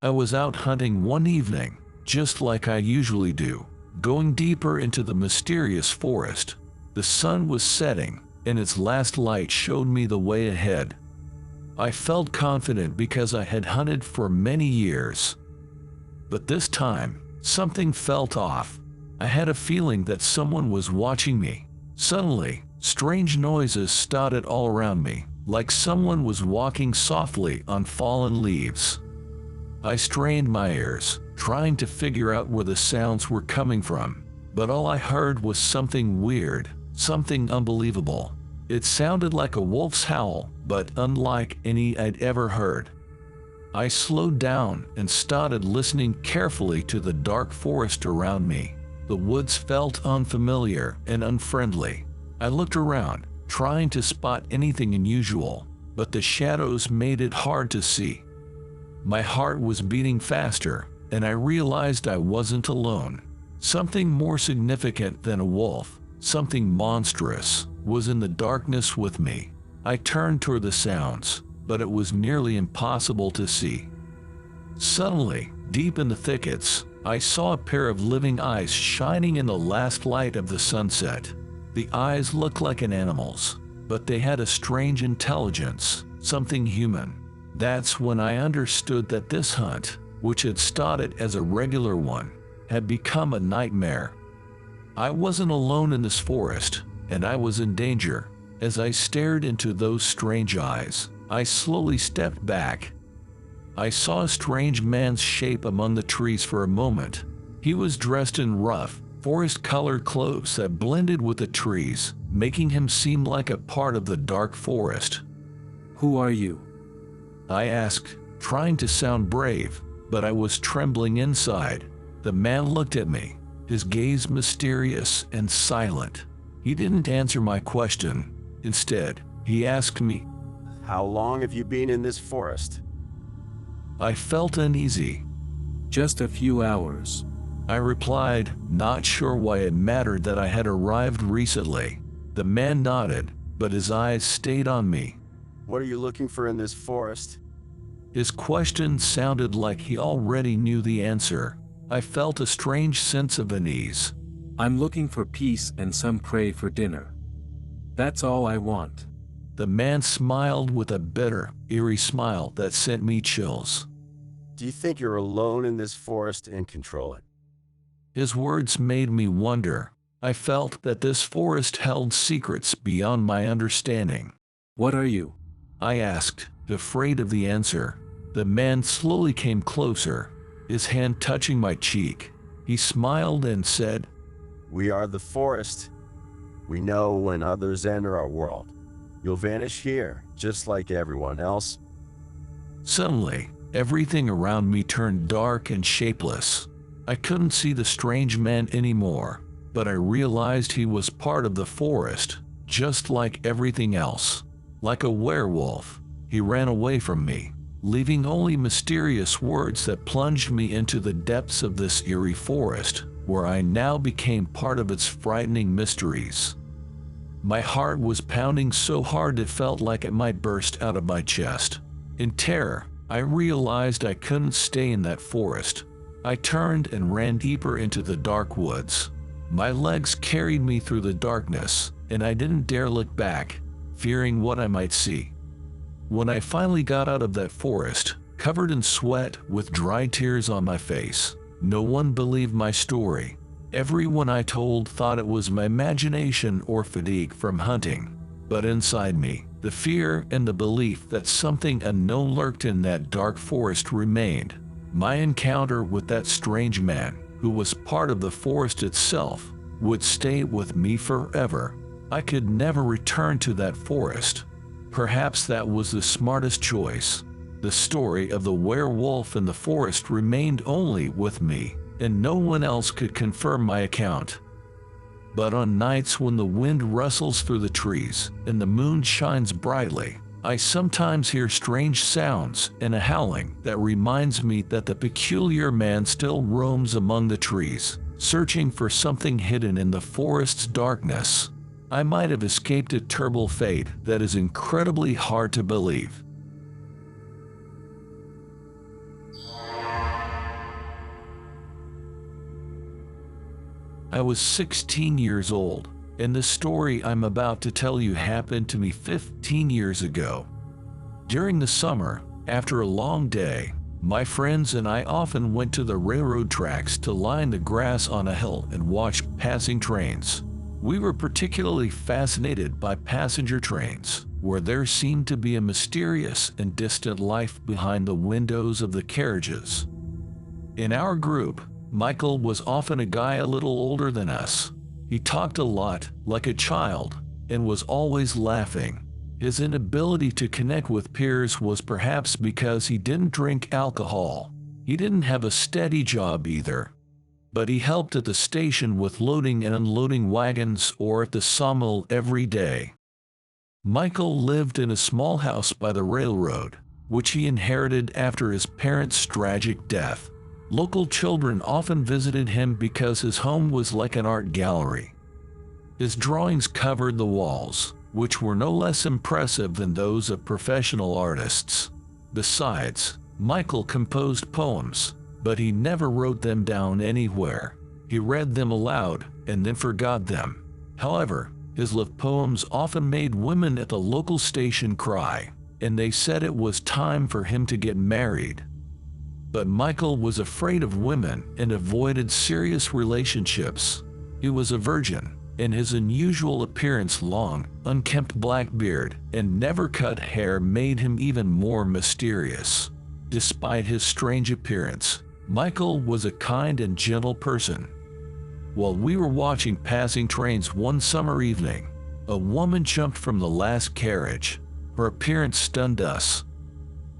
I was out hunting one evening, just like I usually do, going deeper into the mysterious forest. The sun was setting, and its last light showed me the way ahead. I felt confident because I had hunted for many years. But this time, something felt off. I had a feeling that someone was watching me. Suddenly, strange noises started all around me, like someone was walking softly on fallen leaves. I strained my ears, trying to figure out where the sounds were coming from, but all I heard was something weird, something unbelievable. It sounded like a wolf's howl, but unlike any I'd ever heard. I slowed down and started listening carefully to the dark forest around me. The woods felt unfamiliar and unfriendly. I looked around, trying to spot anything unusual, but the shadows made it hard to see. My heart was beating faster, and I realized I wasn't alone. Something more significant than a wolf, something monstrous, was in the darkness with me. I turned toward the sounds, but it was nearly impossible to see. Suddenly, deep in the thickets, I saw a pair of living eyes shining in the last light of the sunset. The eyes looked like an animal's, but they had a strange intelligence, something human. That's when I understood that this hunt, which had started as a regular one, had become a nightmare. I wasn't alone in this forest, and I was in danger. As I stared into those strange eyes, I slowly stepped back. I saw a strange man's shape among the trees for a moment. He was dressed in rough, forest-colored clothes that blended with the trees, making him seem like a part of the dark forest. "Who are you?" I asked, trying to sound brave, but I was trembling inside. The man looked at me, his gaze mysterious and silent. He didn't answer my question. Instead, he asked me, "How long have you been in this forest?" I felt uneasy. "Just a few hours," I replied, not sure why it mattered that I had arrived recently. The man nodded, but his eyes stayed on me. "What are you looking for in this forest?" His question sounded like he already knew the answer. I felt a strange sense of unease. "I'm looking for peace and some prey for dinner. That's all I want." The man smiled with a bitter, eerie smile that sent me chills. "Do you think you're alone in this forest and control it?" His words made me wonder. I felt that this forest held secrets beyond my understanding. "What are you?" I asked, afraid of the answer. The man slowly came closer, his hand touching my cheek. He smiled and said, "We are the forest. We know when others enter our world. You'll vanish here, just like everyone else." Suddenly, everything around me turned dark and shapeless. I couldn't see the strange man anymore, but I realized he was part of the forest, just like everything else. Like a werewolf, he ran away from me, leaving only mysterious words that plunged me into the depths of this eerie forest, where I now became part of its frightening mysteries. My heart was pounding so hard it felt like it might burst out of my chest. In terror, I realized I couldn't stay in that forest. I turned and ran deeper into the dark woods. My legs carried me through the darkness, and I didn't dare look back, fearing what I might see. When I finally got out of that forest, covered in sweat with dry tears on my face, no one believed my story. Everyone I told thought it was my imagination or fatigue from hunting. But inside me, the fear and the belief that something unknown lurked in that dark forest remained. My encounter with that strange man, who was part of the forest itself, would stay with me forever. I could never return to that forest. Perhaps that was the smartest choice. The story of the werewolf in the forest remained only with me, and no one else could confirm my account. But on nights when the wind rustles through the trees and the moon shines brightly, I sometimes hear strange sounds and a howling that reminds me that the peculiar man still roams among the trees, searching for something hidden in the forest's darkness. I might have escaped a terrible fate that is incredibly hard to believe. I was 16 years old, and the story I'm about to tell you happened to me 15 years ago. During the summer, after a long day, my friends and I often went to the railroad tracks to line the grass on a hill and watch passing trains. We were particularly fascinated by passenger trains, where there seemed to be a mysterious and distant life behind the windows of the carriages. In our group, Michael was often a guy a little older than us. He talked a lot, like a child, and was always laughing. His inability to connect with peers was perhaps because he didn't drink alcohol. He didn't have a steady job either, but he helped at the station with loading and unloading wagons or at the sawmill every day. Michael lived in a small house by the railroad, which he inherited after his parents' tragic death. Local children often visited him because his home was like an art gallery. His drawings covered the walls, which were no less impressive than those of professional artists. Besides, Michael composed poems, but he never wrote them down anywhere. He read them aloud and then forgot them. However, his love poems often made women at the local station cry, and they said it was time for him to get married. But Michael was afraid of women and avoided serious relationships. He was a virgin, and his unusual appearance, long, unkempt black beard, and never cut hair made him even more mysterious. Despite his strange appearance, Michael was a kind and gentle person. While we were watching passing trains one summer evening, a woman jumped from the last carriage. Her appearance stunned us.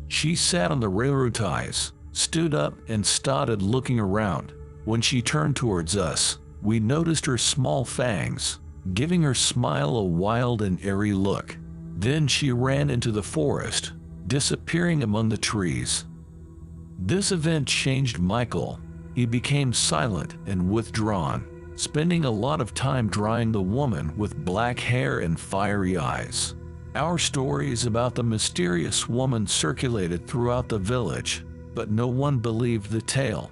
She sat on the railroad ties, stood up, and started looking around. When she turned towards us, we noticed her small fangs, giving her smile a wild and airy look. Then she ran into the forest, disappearing among the trees. This event changed Michael. He became silent and withdrawn, spending a lot of time drawing the woman with black hair and fiery eyes. Our stories about the mysterious woman circulated throughout the village, but no one believed the tale.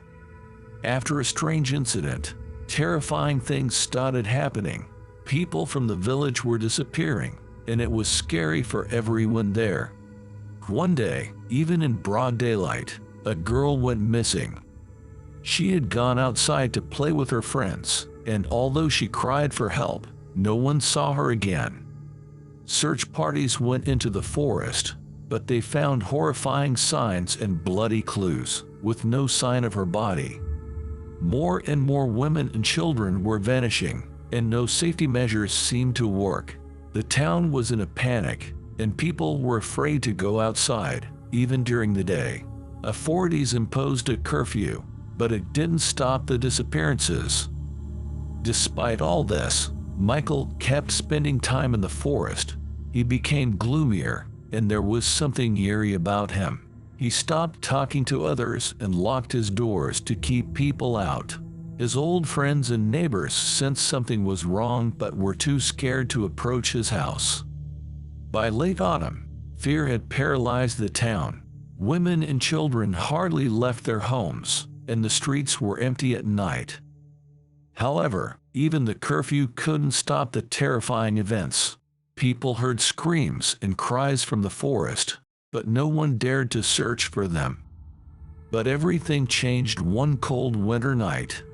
After a strange incident, terrifying things started happening. People from the village were disappearing, and it was scary for everyone there. One day, even in broad daylight, a girl went missing. She had gone outside to play with her friends, and although she cried for help, no one saw her again. Search parties went into the forest, but they found horrifying signs and bloody clues, with no sign of her body. More and more women and children were vanishing, and no safety measures seemed to work. The town was in a panic, and people were afraid to go outside, even during the day. Authorities imposed a curfew, but it didn't stop the disappearances. Despite all this, Michael kept spending time in the forest. He became gloomier, and there was something eerie about him. He stopped talking to others and locked his doors to keep people out. His old friends and neighbors sensed something was wrong but were too scared to approach his house. By late autumn, fear had paralyzed the town. Women and children hardly left their homes, and the streets were empty at night. However, even the curfew couldn't stop the terrifying events. People heard screams and cries from the forest, but no one dared to search for them. But everything changed one cold winter night.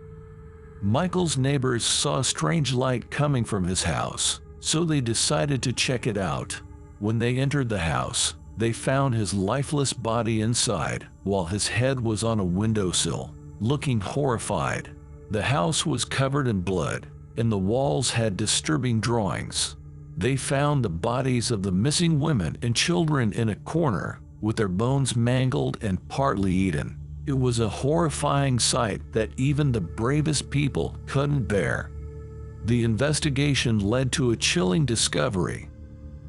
Michael's neighbors saw a strange light coming from his house, so they decided to check it out. When they entered the house, they found his lifeless body inside, while his head was on a windowsill, looking horrified. The house was covered in blood, and the walls had disturbing drawings. They found the bodies of the missing women and children in a corner, with their bones mangled and partly eaten. It was a horrifying sight that even the bravest people couldn't bear. The investigation led to a chilling discovery.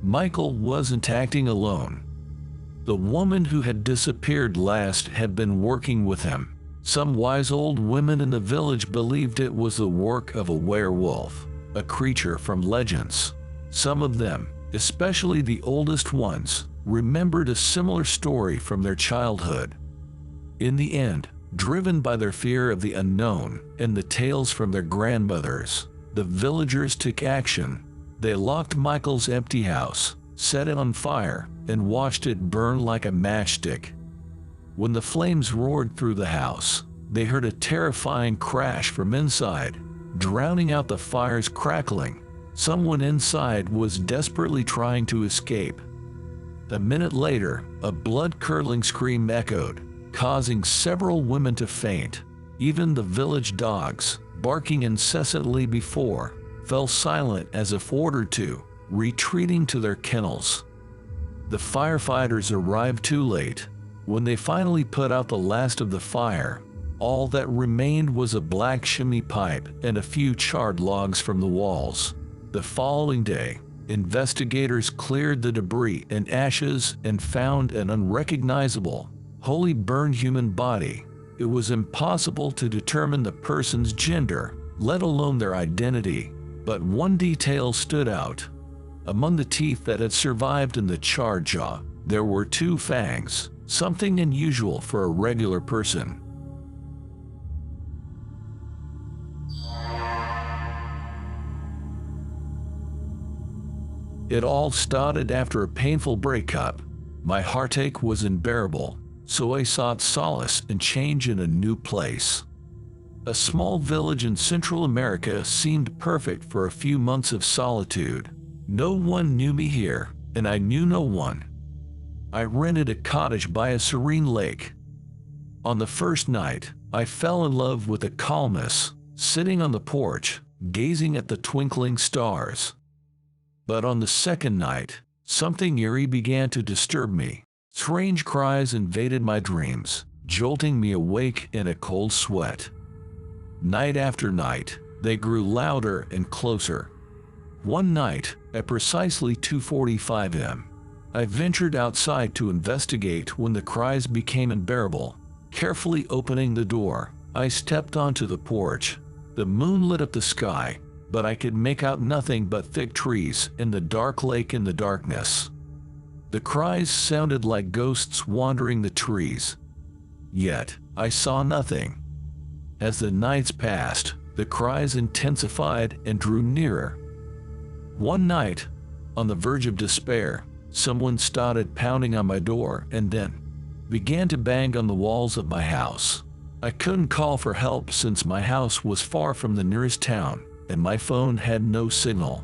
Michael wasn't acting alone. The woman who had disappeared last had been working with him. Some wise old women in the village believed it was the work of a werewolf, a creature from legends. Some of them, especially the oldest ones, remembered a similar story from their childhood. In the end, Driven by their fear of the unknown and the tales from their grandmothers, the villagers took action. They locked Michael's empty house, set it on fire, and watched it burn like a matchstick. When the flames roared through the house, they heard a terrifying crash from inside, drowning out the fire's crackling. Someone inside was desperately trying to escape. A minute later, a blood-curdling scream echoed, causing several women to faint. Even the village dogs, barking incessantly before, fell silent as if ordered to, retreating to their kennels. The firefighters arrived too late. When they finally put out the last of the fire, all that remained was a black chimney pipe and a few charred logs from the walls. The following day, investigators cleared the debris and ashes and found an unrecognizable, wholly burned human body. It was impossible to determine the person's gender, let alone their identity, but one detail stood out. Among the teeth that had survived in the charred jaw, there were 2 fangs, something unusual for a regular person. It all started after a painful breakup. My heartache was unbearable, so I sought solace and change in a new place. A small village in Central America seemed perfect for a few months of solitude. No one knew me here, and I knew no one. I rented a cottage by a serene lake. On the first night, I fell in love with the calmness, sitting on the porch, gazing at the twinkling stars. But on the second night, something eerie began to disturb me. Strange cries invaded my dreams, jolting me awake in a cold sweat. Night after night, they grew louder and closer. One night, at precisely 2:45 a.m., I ventured outside to investigate when the cries became unbearable. Carefully opening the door, I stepped onto the porch. The moon lit up the sky, but I could make out nothing but thick trees and the dark lake in the darkness. The cries sounded like ghosts wandering the trees. Yet, I saw nothing. As the nights passed, the cries intensified and drew nearer. One night, on the verge of despair, someone started pounding on my door and then began to bang on the walls of my house. I couldn't call for help since my house was far from the nearest town, and my phone had no signal.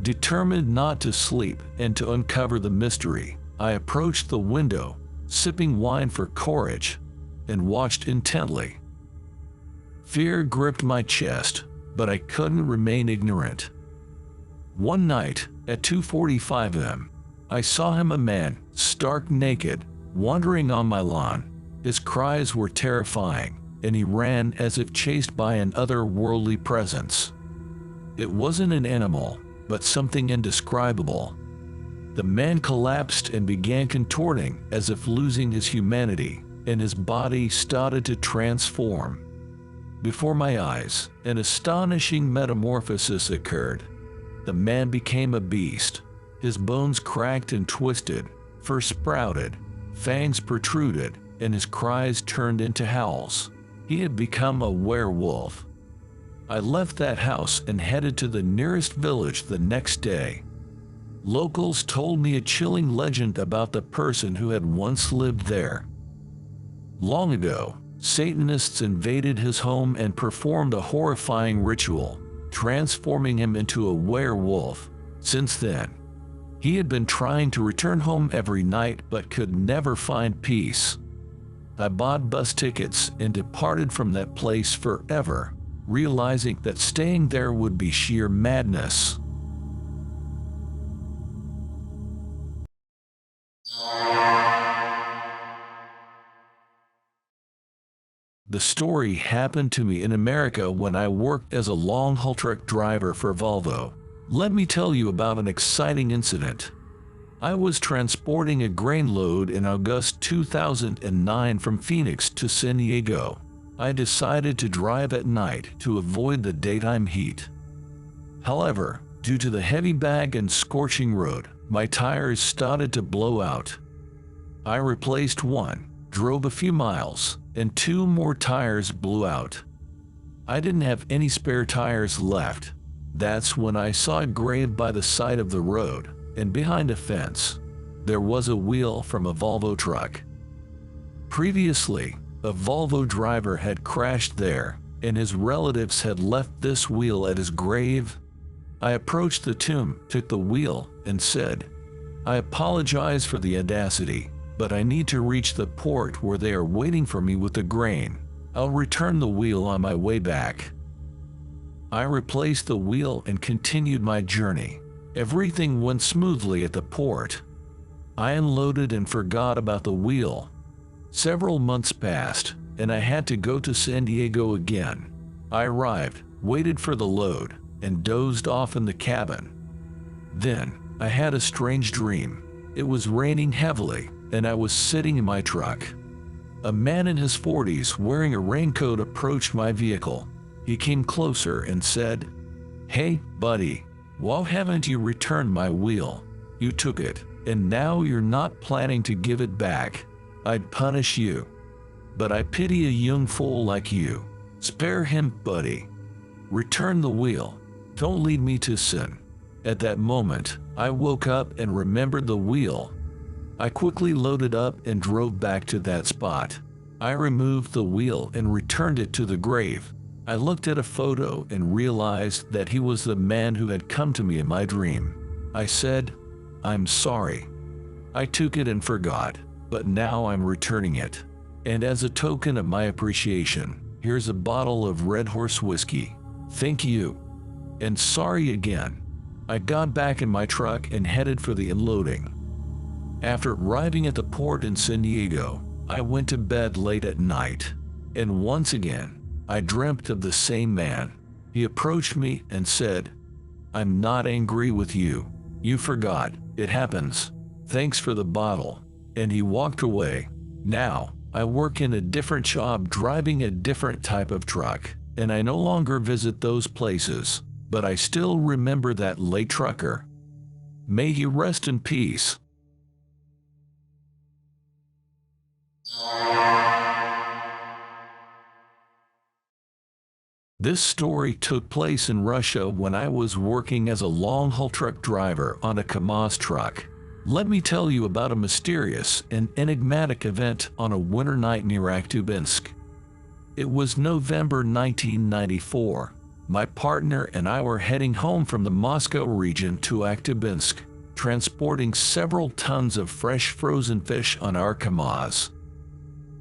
Determined not to sleep and to uncover the mystery, I approached the window, sipping wine for courage, and watched intently. Fear gripped my chest, but I couldn't remain ignorant. One night, at 2:45 a.m., I saw him, a man, stark naked, wandering on my lawn. His cries were terrifying, and he ran as if chased by an otherworldly presence. It wasn't an animal, but something indescribable. The man collapsed and began contorting as if losing his humanity, and his body started to transform. Before my eyes, an astonishing metamorphosis occurred. The man became a beast. His bones cracked and twisted, fur sprouted, fangs protruded, and his cries turned into howls. He had become a werewolf. I left that house and headed to the nearest village the next day. Locals told me a chilling legend about the person who had once lived there. Long ago, Satanists invaded his home and performed a horrifying ritual, transforming him into a werewolf. Since then, he had been trying to return home every night but could never find peace. I bought bus tickets and departed from that place forever, realizing that staying there would be sheer madness. The story happened to me in America when I worked as a long-haul truck driver for Volvo. Let me tell you about an exciting incident. I was transporting a grain load in August 2009 from Phoenix to San Diego. I decided to drive at night to avoid the daytime heat. However, due to the heavy bag and scorching road, my tires started to blow out. I replaced one, drove a few miles, and 2 more tires blew out. I didn't have any spare tires left. That's when I saw a grave by the side of the road, and behind a fence, there was a wheel from a Volvo truck. Previously, a Volvo driver had crashed there, and his relatives had left this wheel at his grave. I approached the tomb, took the wheel, and said, "I apologize for the audacity, but I need to reach the port where they are waiting for me with the grain. I'll return the wheel on my way back." I replaced the wheel and continued my journey. Everything went smoothly at the port. I unloaded and forgot about the wheel. Several months passed, and I had to go to San Diego again. I arrived, waited for the load, and dozed off in the cabin. Then, I had a strange dream. It was raining heavily, and I was sitting in my truck. A man in his 40s wearing a raincoat approached my vehicle. He came closer and said, "Hey, buddy, why haven't you returned my wheel? You took it, and now you're not planning to give it back. I'd punish you. But I pity a young fool like you. Spare him, buddy. Return the wheel. Don't lead me to sin." At that moment, I woke up and remembered the wheel. I quickly loaded up and drove back to that spot. I removed the wheel and returned it to the grave. I looked at a photo and realized that he was the man who had come to me in my dream. I said, "I'm sorry. I took it and forgot, but now I'm returning it. And as a token of my appreciation, here's a bottle of Red Horse whiskey. Thank you. And sorry again." I got back in my truck and headed for the unloading. After arriving at the port in San Diego, I went to bed late at night. And once again, I dreamt of the same man. He approached me and said, "I'm not angry with you. You forgot. It happens. Thanks for the bottle." And he walked away. Now, I work in a different job driving a different type of truck, and I no longer visit those places, but I still remember that late trucker. May he rest in peace. This story took place in Russia when I was working as a long-haul truck driver on a KAMAZ truck. Let me tell you about a mysterious and enigmatic event on a winter night near Akhtubinsk. It was November 1994. My partner and I were heading home from the Moscow region to Akhtubinsk, transporting several tons of fresh frozen fish on our KAMAZ.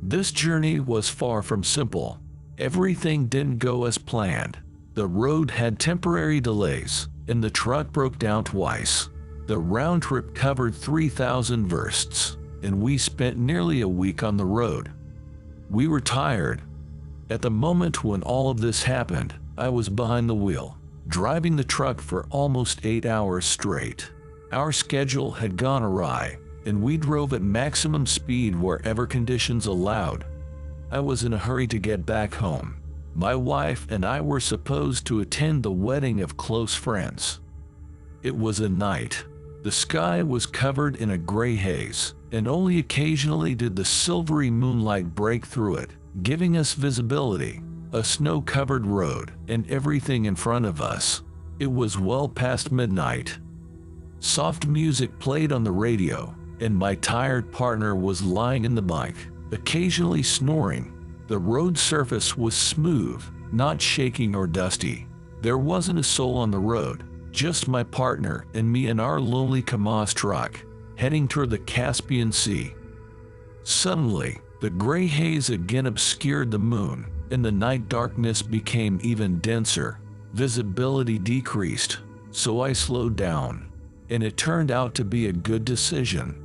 This journey was far from simple. Everything didn't go as planned. The road had temporary delays, and the truck broke down twice. The round trip covered 3,000 versts, and we spent nearly a week on the road. We were tired. At the moment when all of this happened, I was behind the wheel, driving the truck for almost 8 hours straight. Our schedule had gone awry, and we drove at maximum speed wherever conditions allowed. I was in a hurry to get back home. My wife and I were supposed to attend the wedding of close friends. It was a night. The sky was covered in a gray haze, and only occasionally did the silvery moonlight break through it, giving us visibility, a snow-covered road, and everything in front of us. It was well past midnight. Soft music played on the radio, and my tired partner was lying in the bike, occasionally snoring. The road surface was smooth, not shaking or dusty. There wasn't a soul on the road, just my partner and me in our lonely KAMAZ truck, heading toward the Caspian Sea. Suddenly, the gray haze again obscured the moon, and the night darkness became even denser. Visibility decreased, so I slowed down, and it turned out to be a good decision.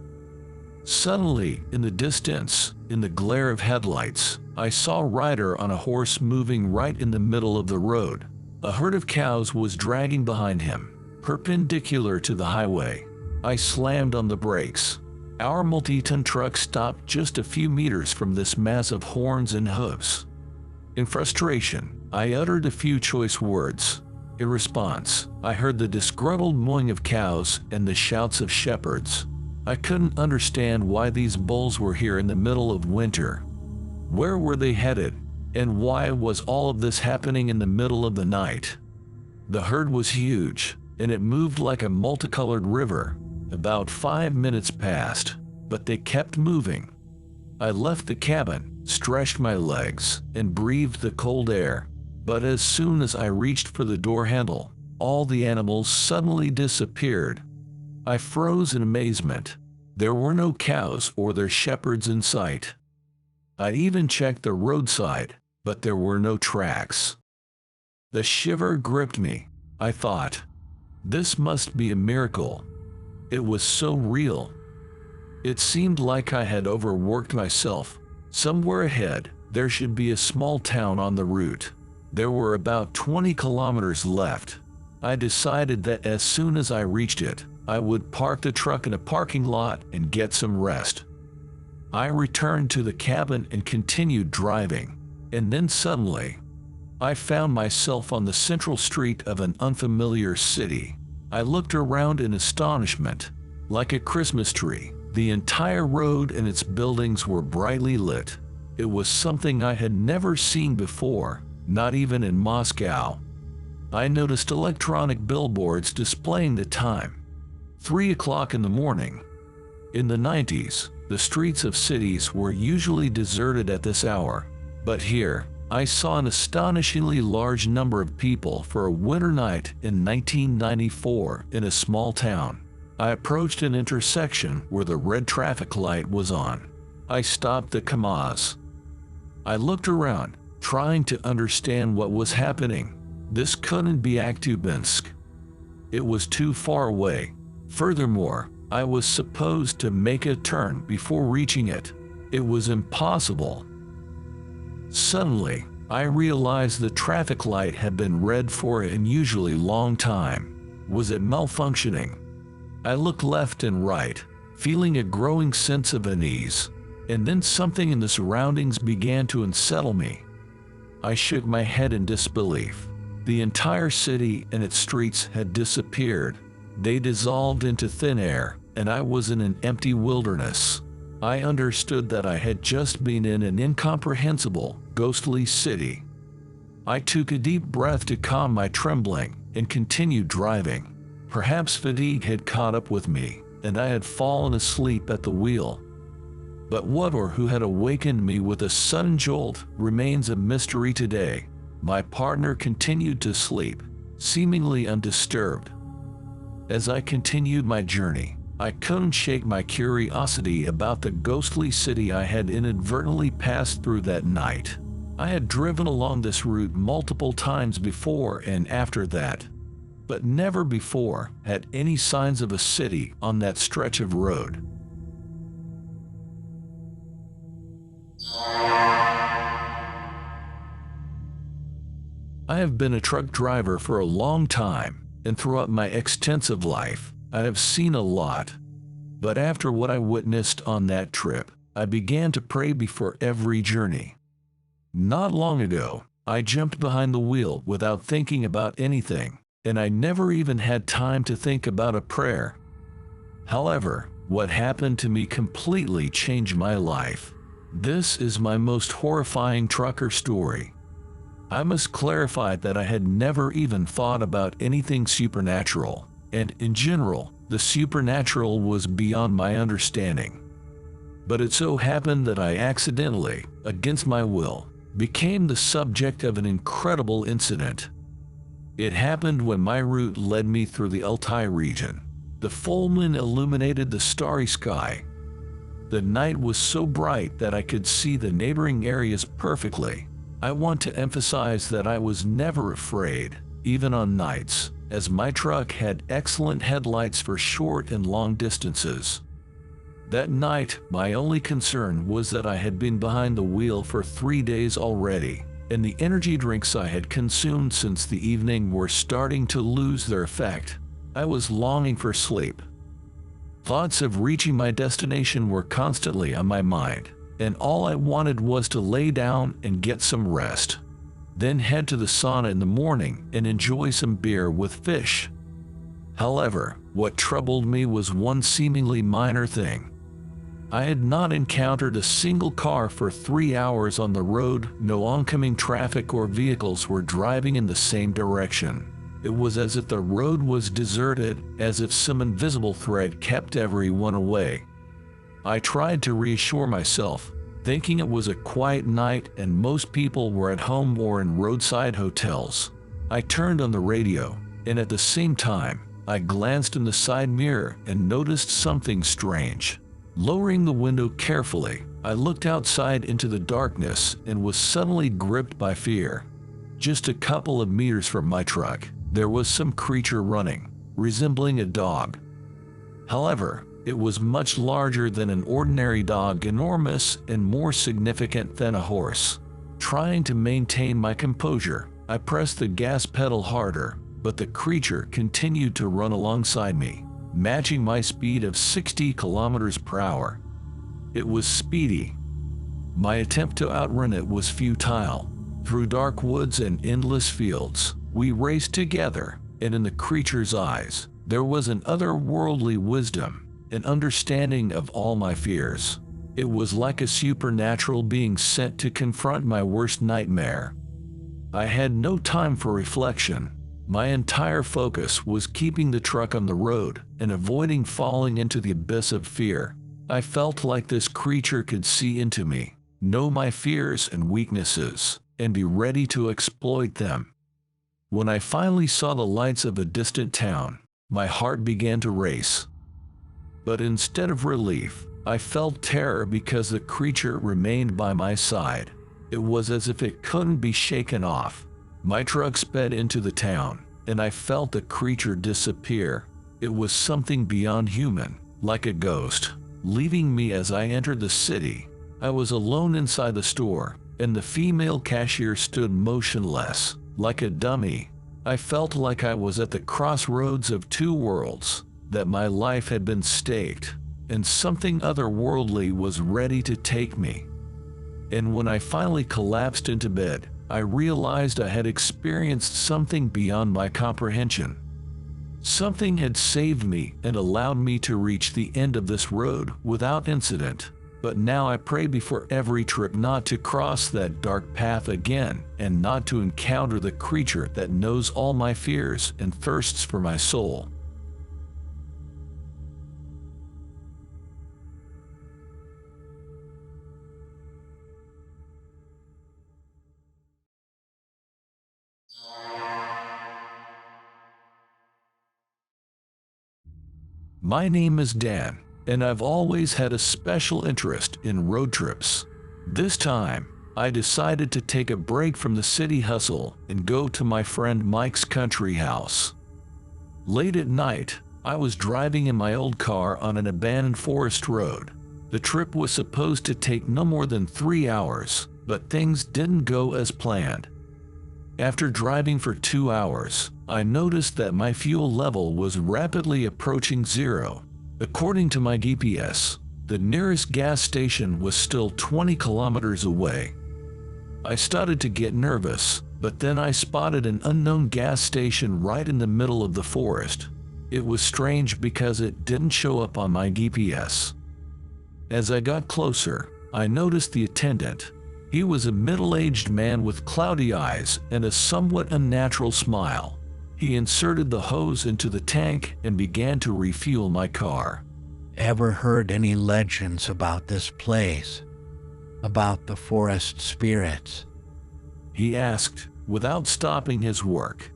Suddenly, in the distance, in the glare of headlights, I saw a rider on a horse moving right in the middle of the road. A herd of cows was dragging behind him, perpendicular to the highway. I slammed on the brakes. Our multi-ton truck stopped just a few meters from this mass of horns and hooves. In frustration, I uttered a few choice words. In response, I heard the disgruntled mooing of cows and the shouts of shepherds. I couldn't understand why these bulls were here in the middle of winter. Where were they headed? And why was all of this happening in the middle of the night? The herd was huge, and it moved like a multicolored river. About 5 minutes passed, but they kept moving. I left the cabin, stretched my legs, and breathed the cold air. But as soon as I reached for the door handle, all the animals suddenly disappeared. I froze in amazement. There were no cows or their shepherds in sight. I even checked the roadside, but there were no tracks. The shiver gripped me. I thought, this must be a miracle. It was so real. It seemed like I had overworked myself. Somewhere ahead, there should be a small town on the route. There were about 20 kilometers left. I decided that as soon as I reached it, I would park the truck in a parking lot and get some rest. I returned to the cabin and continued driving, and then suddenly, I found myself on the central street of an unfamiliar city. I looked around in astonishment. Like a Christmas tree, the entire road and its buildings were brightly lit. It was something I had never seen before, not even in Moscow. I noticed electronic billboards displaying the time. 3 o'clock in the morning. In the 90s, the streets of cities were usually deserted at this hour. But here, I saw an astonishingly large number of people for a winter night in 1994 in a small town. I approached an intersection where the red traffic light was on. I stopped the Kamaz. I looked around, trying to understand what was happening. This couldn't be Aktubinsk. It was too far away. Furthermore, I was supposed to make a turn before reaching it. It was impossible. Suddenly, I realized the traffic light had been red for an unusually long time. Was it malfunctioning? I looked left and right, feeling a growing sense of unease, and then something in the surroundings began to unsettle me. I shook my head in disbelief. The entire city and its streets had disappeared. They dissolved into thin air, and I was in an empty wilderness. I understood that I had just been in an incomprehensible, ghostly city. I took a deep breath to calm my trembling and continued driving. Perhaps fatigue had caught up with me, and I had fallen asleep at the wheel. But what or who had awakened me with a sudden jolt remains a mystery today. My partner continued to sleep, seemingly undisturbed. As I continued my journey, I couldn't shake my curiosity about the ghostly city I had inadvertently passed through that night. I had driven along this route multiple times before and after that, but never before had any signs of a city on that stretch of road. I have been a truck driver for a long time, and throughout my extensive life, I have seen a lot. But after what I witnessed on that trip, I began to pray before every journey. Not long ago, I jumped behind the wheel without thinking about anything, and I never even had time to think about a prayer. However, what happened to me completely changed my life. This is my most horrifying trucker story. I must clarify that I had never even thought about anything supernatural, and in general, the supernatural was beyond my understanding. But it so happened that I accidentally, against my will, became the subject of an incredible incident. It happened when my route led me through the Altai region. The full moon illuminated the starry sky. The night was so bright that I could see the neighboring areas perfectly. I want to emphasize that I was never afraid, even on nights, as my truck had excellent headlights for short and long distances. That night, my only concern was that I had been behind the wheel for 3 days already, and the energy drinks I had consumed since the evening were starting to lose their effect. I was longing for sleep. Thoughts of reaching my destination were constantly on my mind, and all I wanted was to lay down and get some rest. Then head to the sauna in the morning and enjoy some beer with fish. However, what troubled me was one seemingly minor thing. I had not encountered a single car for 3 hours on the road. No oncoming traffic or vehicles were driving in the same direction. It was as if the road was deserted, as if some invisible thread kept everyone away. I tried to reassure myself, thinking it was a quiet night and most people were at home or in roadside hotels. I turned on the radio, and at the same time, I glanced in the side mirror and noticed something strange. Lowering the window carefully, I looked outside into the darkness and was suddenly gripped by fear. Just a couple of meters from my truck, there was some creature running, resembling a dog. However, it was much larger than an ordinary dog, enormous and more significant than a horse. Trying to maintain my composure, I pressed the gas pedal harder, but the creature continued to run alongside me, matching my speed of 60 kilometers per hour. It was speedy. My attempt to outrun it was futile. Through dark woods and endless fields, we raced together, and in the creature's eyes, there was an otherworldly wisdom, an understanding of all my fears. It was like a supernatural being sent to confront my worst nightmare. I had no time for reflection. My entire focus was keeping the truck on the road and avoiding falling into the abyss of fear. I felt like this creature could see into me, know my fears and weaknesses, and be ready to exploit them. When I finally saw the lights of a distant town, my heart began to race. But instead of relief, I felt terror because the creature remained by my side. It was as if it couldn't be shaken off. My truck sped into the town, and I felt the creature disappear. It was something beyond human, like a ghost, leaving me as I entered the city. I was alone inside the store, and the female cashier stood motionless, like a dummy. I felt like I was at the crossroads of two worlds, that my life had been staked, and something otherworldly was ready to take me. And when I finally collapsed into bed, I realized I had experienced something beyond my comprehension. Something had saved me and allowed me to reach the end of this road without incident. But now I pray before every trip not to cross that dark path again, and not to encounter the creature that knows all my fears and thirsts for my soul. My name is Dan, and I've always had a special interest in road trips. This time, I decided to take a break from the city hustle and go to my friend Mike's country house. Late at night, I was driving in my old car on an abandoned forest road. The trip was supposed to take no more than 3 hours, but things didn't go as planned. After driving for 2 hours, I noticed that my fuel level was rapidly approaching zero. According to my GPS, the nearest gas station was still 20 kilometers away. I started to get nervous, but then I spotted an unknown gas station right in the middle of the forest. It was strange because it didn't show up on my GPS. As I got closer, I noticed the attendant. He was a middle-aged man with cloudy eyes and a somewhat unnatural smile. He inserted the hose into the tank and began to refuel my car. Ever heard any legends about this place? About the forest spirits? He asked, without stopping his work.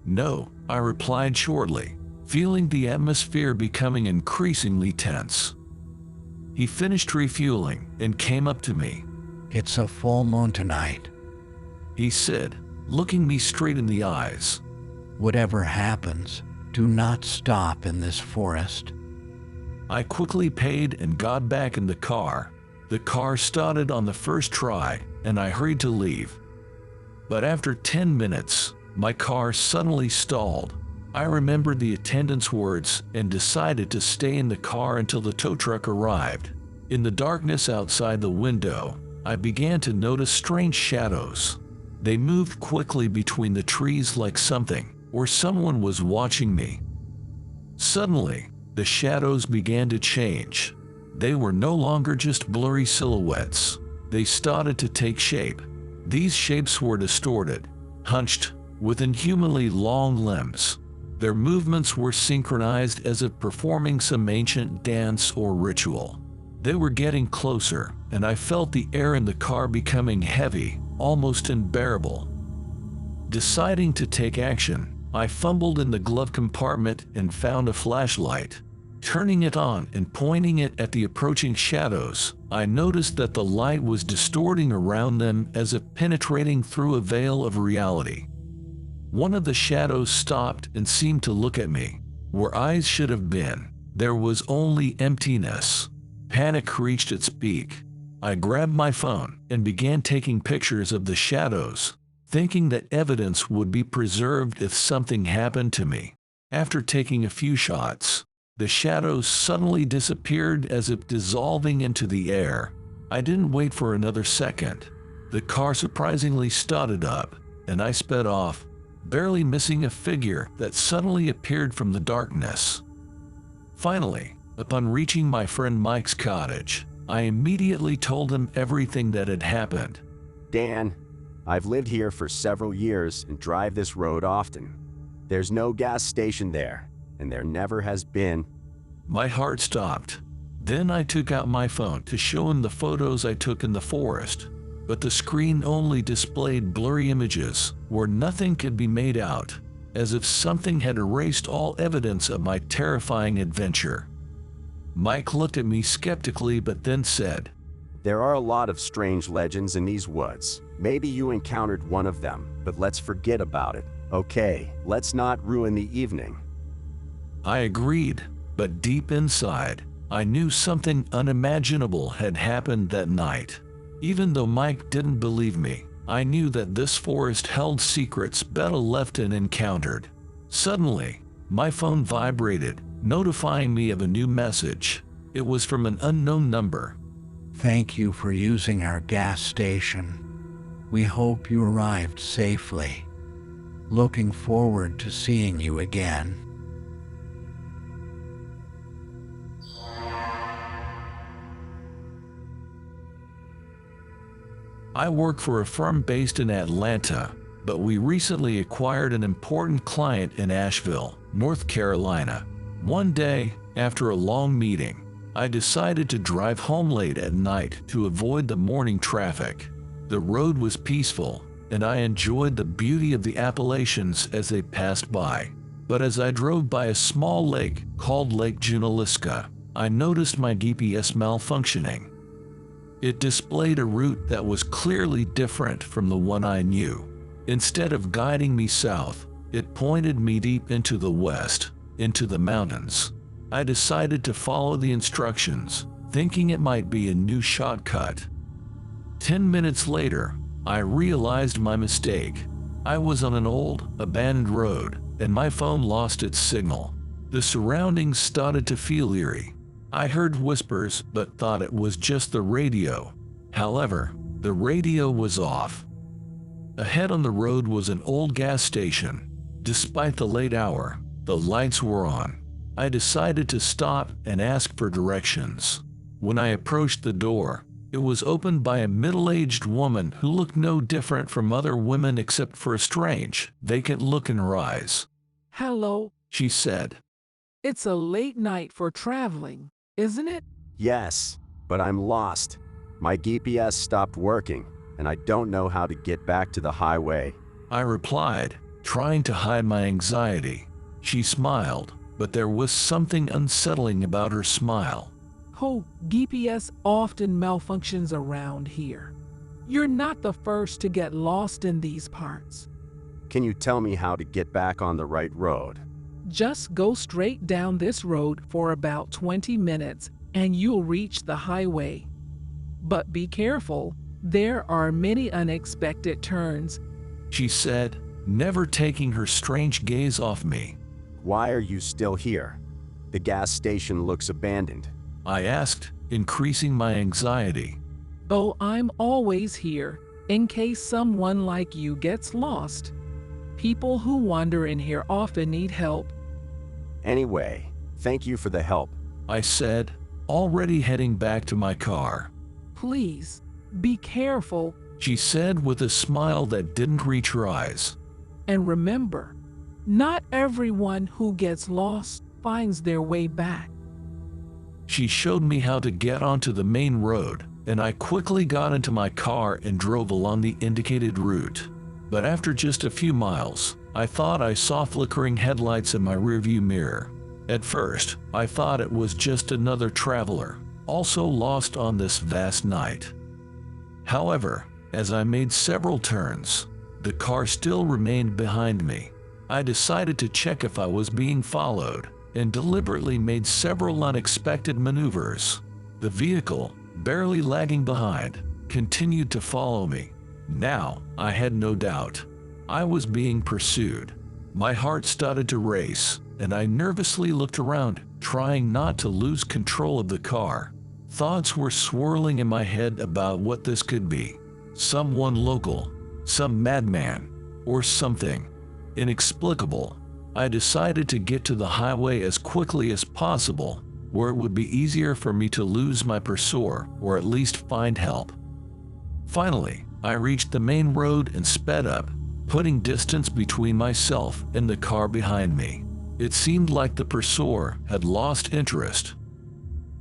No, I replied shortly, feeling the atmosphere becoming increasingly tense. He finished refueling and came up to me. It's a full moon tonight, he said, looking me straight in the eyes. Whatever happens, do not stop in this forest. I quickly paid and got back in the car. The car started on the first try, and I hurried to leave. But after 10 minutes, my car suddenly stalled. I remembered the attendant's words and decided to stay in the car until the tow truck arrived. In the darkness outside the window, I began to notice strange shadows. They moved quickly between the trees like something or someone was watching me. Suddenly, the shadows began to change. They were no longer just blurry silhouettes. They started to take shape. These shapes were distorted, hunched, with inhumanly long limbs. Their movements were synchronized as if performing some ancient dance or ritual. They were getting closer, and I felt the air in the car becoming heavy, almost unbearable. Deciding to take action, I fumbled in the glove compartment and found a flashlight. Turning it on and pointing it at the approaching shadows, I noticed that the light was distorting around them as if penetrating through a veil of reality. One of the shadows stopped and seemed to look at me. Where eyes should have been, there was only emptiness. Panic reached its peak. I grabbed my phone and began taking pictures of the shadows, thinking that evidence would be preserved if something happened to me. After taking a few shots, the shadows suddenly disappeared as if dissolving into the air. I didn't wait for another second. The car surprisingly started up, and I sped off, barely missing a figure that suddenly appeared from the darkness. Finally, upon reaching my friend Mike's cottage, I immediately told him everything that had happened. Dan, I've lived here for several years and drive this road often. There's no gas station there, and there never has been. My heart stopped. Then I took out my phone to show him the photos I took in the forest, but the screen only displayed blurry images where nothing could be made out, as if something had erased all evidence of my terrifying adventure. Mike looked at me skeptically but then said, There are a lot of strange legends in these woods. Maybe you encountered one of them, but let's forget about it. Okay, let's not ruin the evening. I agreed, but deep inside, I knew something unimaginable had happened that night. Even though Mike didn't believe me, I knew that this forest held secrets better left unencountered. Suddenly, my phone vibrated, notifying me of a new message. It was from an unknown number. Thank you for using our gas station. We hope you arrived safely. Looking forward to seeing you again. I work for a firm based in Atlanta, but we recently acquired an important client in Asheville, North Carolina. One day, after a long meeting, I decided to drive home late at night to avoid the morning traffic. The road was peaceful, and I enjoyed the beauty of the Appalachians as they passed by. But as I drove by a small lake called Lake Junaluska, I noticed my GPS malfunctioning. It displayed a route that was clearly different from the one I knew. Instead of guiding me south, it pointed me deep into the west, into the mountains. I decided to follow the instructions, thinking it might be a new shortcut. 10 minutes later, I realized my mistake. I was on an old, abandoned road, and my phone lost its signal. The surroundings started to feel eerie. I heard whispers but thought it was just the radio. However, the radio was off. Ahead on the road was an old gas station. Despite the late hour, the lights were on. I decided to stop and ask for directions. When I approached the door, it was opened by a middle-aged woman who looked no different from other women except for a strange, vacant look in her eyes. Hello, She said, it's a late night for traveling, isn't it? Yes, but I'm lost. My GPS stopped working, and I don't know how to get back to the highway. I replied, trying to hide my anxiety. She smiled, but there was something unsettling about her smile. Oh, GPS often malfunctions around here. You're not the first to get lost in these parts. Can you tell me how to get back on the right road? Just go straight down this road for about 20 minutes and you'll reach the highway. But be careful, there are many unexpected turns. She said, never taking her strange gaze off me. Why are you still here? The gas station looks abandoned. I asked, increasing my anxiety. Oh, I'm always here, in case someone like you gets lost. People who wander in here often need help. Anyway, thank you for the help. I said, already heading back to my car. Please, be careful, She said with a smile that didn't reach her eyes. and remember, not everyone who gets lost finds their way back. She showed me how to get onto the main road, and I quickly got into my car and drove along the indicated route. But after just a few miles, I thought I saw flickering headlights in my rearview mirror. At first, I thought it was just another traveler, also lost on this vast night. However, as I made several turns, the car still remained behind me. I decided to check if I was being followed, and deliberately made several unexpected maneuvers. The vehicle, barely lagging behind, continued to follow me. Now, I had no doubt. I was being pursued. My heart started to race, and I nervously looked around, trying not to lose control of the car. Thoughts were swirling in my head about what this could be. Someone local, some madman, or something inexplicable. I decided to get to the highway as quickly as possible, where it would be easier for me to lose my pursuer or at least find help. Finally, I reached the main road and sped up, putting distance between myself and the car behind me. It seemed like the pursuer had lost interest.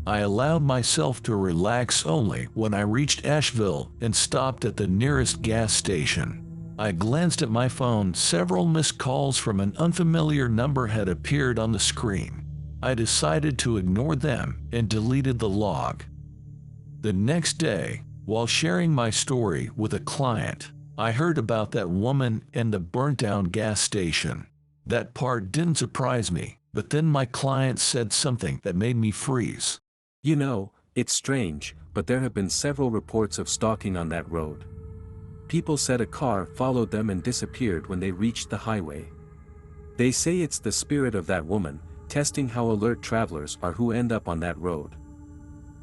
I allowed myself to relax only when I reached Asheville and stopped at the nearest gas station. I glanced at my phone. Several missed calls from an unfamiliar number had appeared on the screen. I decided to ignore them and deleted the log. The next day, while sharing my story with a client, I heard about that woman and the burnt-down gas station. That part didn't surprise me, but then my client said something that made me freeze. You know, it's strange, but there have been several reports of stalking on that road. People said a car followed them and disappeared when they reached the highway. They say it's the spirit of that woman, testing how alert travelers are who end up on that road.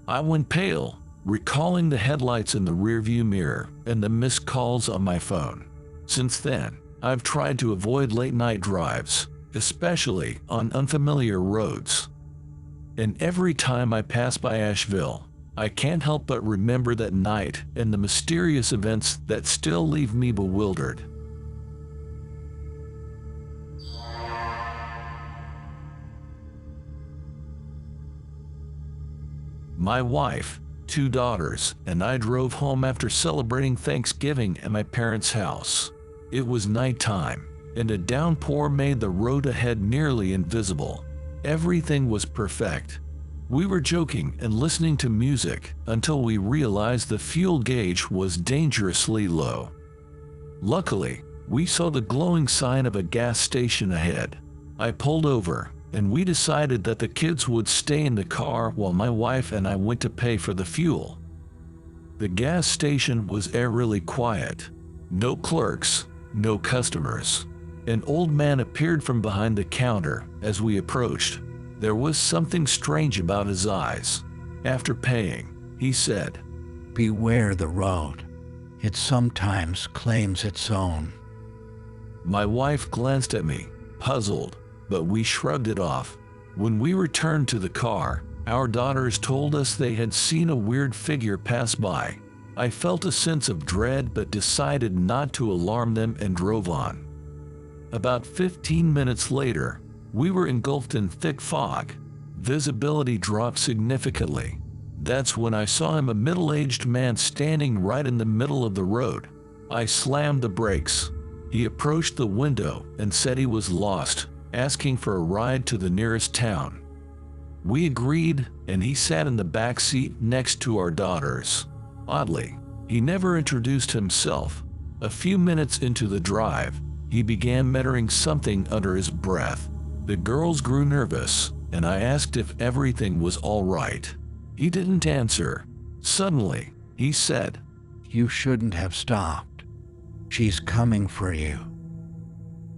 I went pale, recalling the headlights in the rearview mirror and the missed calls on my phone. Since then, I've tried to avoid late-night drives, especially on unfamiliar roads. And every time I pass by Asheville, I can't help but remember that night and the mysterious events that still leave me bewildered. My wife, 2 daughters, and I drove home after celebrating Thanksgiving at my parents' house. It was nighttime, and a downpour made the road ahead nearly invisible. Everything was perfect. We were joking and listening to music until we realized the fuel gauge was dangerously low. Luckily, we saw the glowing sign of a gas station ahead. I pulled over, and we decided that the kids would stay in the car while my wife and I went to pay for the fuel. The gas station was eerily quiet. No clerks, no customers. An old man appeared from behind the counter as we approached. There was something strange about his eyes. After paying, he said, Beware the road. It sometimes claims its own. My wife glanced at me, puzzled, but we shrugged it off. When we returned to the car, our daughters told us they had seen a weird figure pass by. I felt a sense of dread but decided not to alarm them and drove on. About 15 minutes later, we were engulfed in thick fog. Visibility dropped significantly. That's when I saw him, a middle-aged man standing right in the middle of the road. I slammed the brakes. He approached the window and said he was lost, asking for a ride to the nearest town. We agreed, and he sat in the back seat next to our daughters. Oddly, he never introduced himself. A few minutes into the drive, he began muttering something under his breath. The girls grew nervous, and I asked if everything was all right. He didn't answer. Suddenly, he said, You shouldn't have stopped. She's coming for you.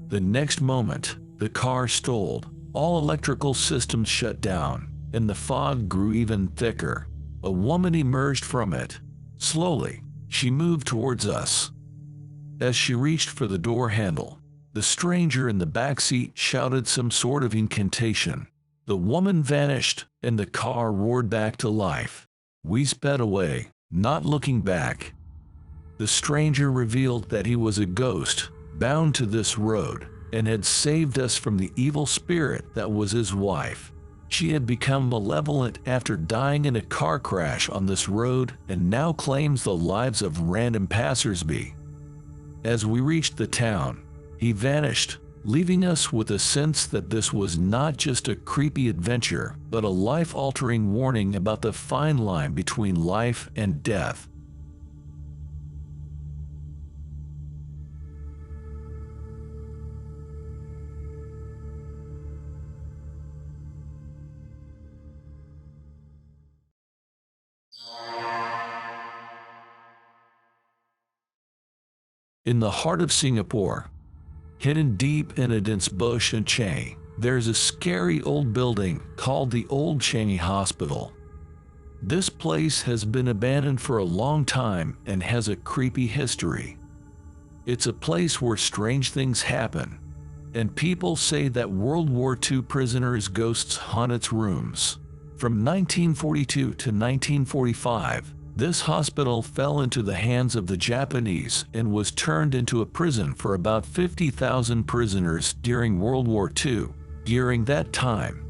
The next moment, the car stalled. All electrical systems shut down, and the fog grew even thicker. A woman emerged from it. Slowly, she moved towards us. As she reached for the door handle, the stranger in the back seat shouted some sort of incantation. The woman vanished, and the car roared back to life. We sped away, not looking back. The stranger revealed that he was a ghost, bound to this road, and had saved us from the evil spirit that was his wife. She had become malevolent after dying in a car crash on this road and now claims the lives of random passersby. As we reached the town, he vanished, leaving us with a sense that this was not just a creepy adventure, but a life-altering warning about the fine line between life and death. In the heart of Singapore, hidden deep in a dense bush and Changi, there's a scary old building called the Old Changi Hospital. This place has been abandoned for a long time and has a creepy history. It's a place where strange things happen, and people say that World War II prisoners' ghosts haunt its rooms. From 1942 to 1945, this hospital fell into the hands of the Japanese and was turned into a prison for about 50,000 prisoners during World War II. During that time,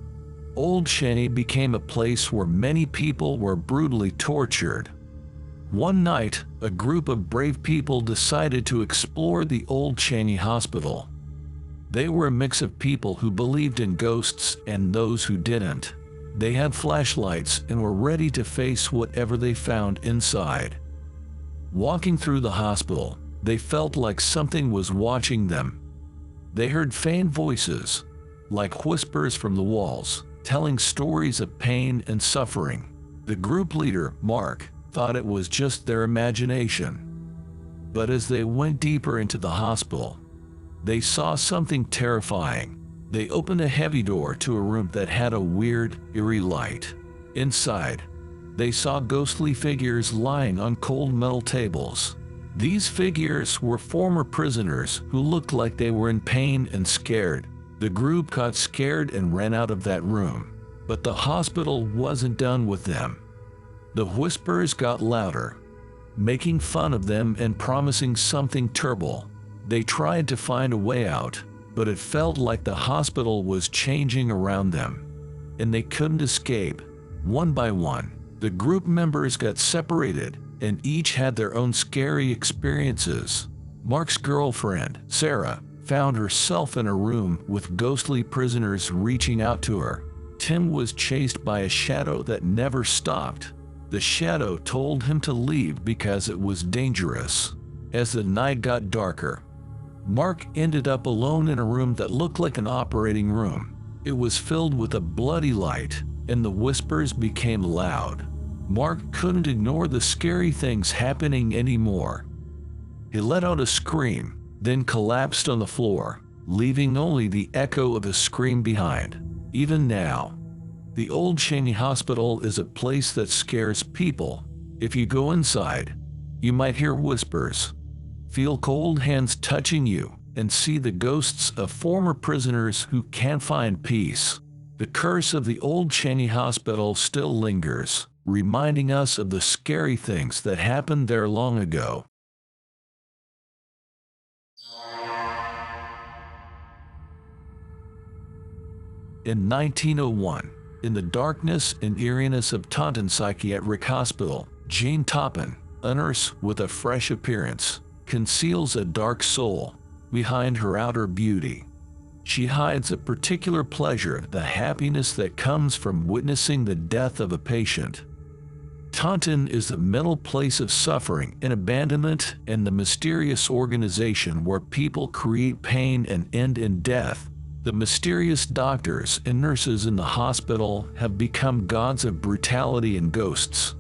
Old Changi became a place where many people were brutally tortured. One night, a group of brave people decided to explore the Old Changi Hospital. They were a mix of people who believed in ghosts and those who didn't. They had flashlights and were ready to face whatever they found inside. Walking through the hospital, they felt like something was watching them. They heard faint voices, like whispers from the walls, telling stories of pain and suffering. The group leader, Mark, thought it was just their imagination. But as they went deeper into the hospital, they saw something terrifying. They opened a heavy door to a room that had a weird, eerie light. Inside, they saw ghostly figures lying on cold metal tables. These figures were former prisoners who looked like they were in pain and scared. The group got scared and ran out of that room. But the hospital wasn't done with them. The whispers got louder, making fun of them and promising something terrible. They tried to find a way out, but it felt like the hospital was changing around them, and they couldn't escape. One by one, the group members got separated, and each had their own scary experiences. Mark's girlfriend, Sarah, found herself in a room with ghostly prisoners reaching out to her. Tim was chased by a shadow that never stopped. The shadow told him to leave because it was dangerous. As the night got darker, Mark ended up alone in a room that looked like an operating room. It was filled with a bloody light, and the whispers became loud. Mark couldn't ignore the scary things happening anymore. He let out a scream, then collapsed on the floor, leaving only the echo of his scream behind. Even now, the Old Changi Hospital is a place that scares people. If you go inside, you might hear whispers, feel cold hands touching you, and see the ghosts of former prisoners who can't find peace. The curse of the Old Changi Hospital still lingers, reminding us of the scary things that happened there long ago. In 1901, in the darkness and eeriness of Taunton Psychiatric Hospital, Jane Toppin, a nurse with a fresh appearance, conceals a dark soul behind her outer beauty. She hides a particular pleasure, the happiness that comes from witnessing the death of a patient. Taunton is the mental place of suffering and abandonment and the mysterious organization where people create pain and end in death. The mysterious doctors and nurses in the hospital have become gods of brutality and ghosts.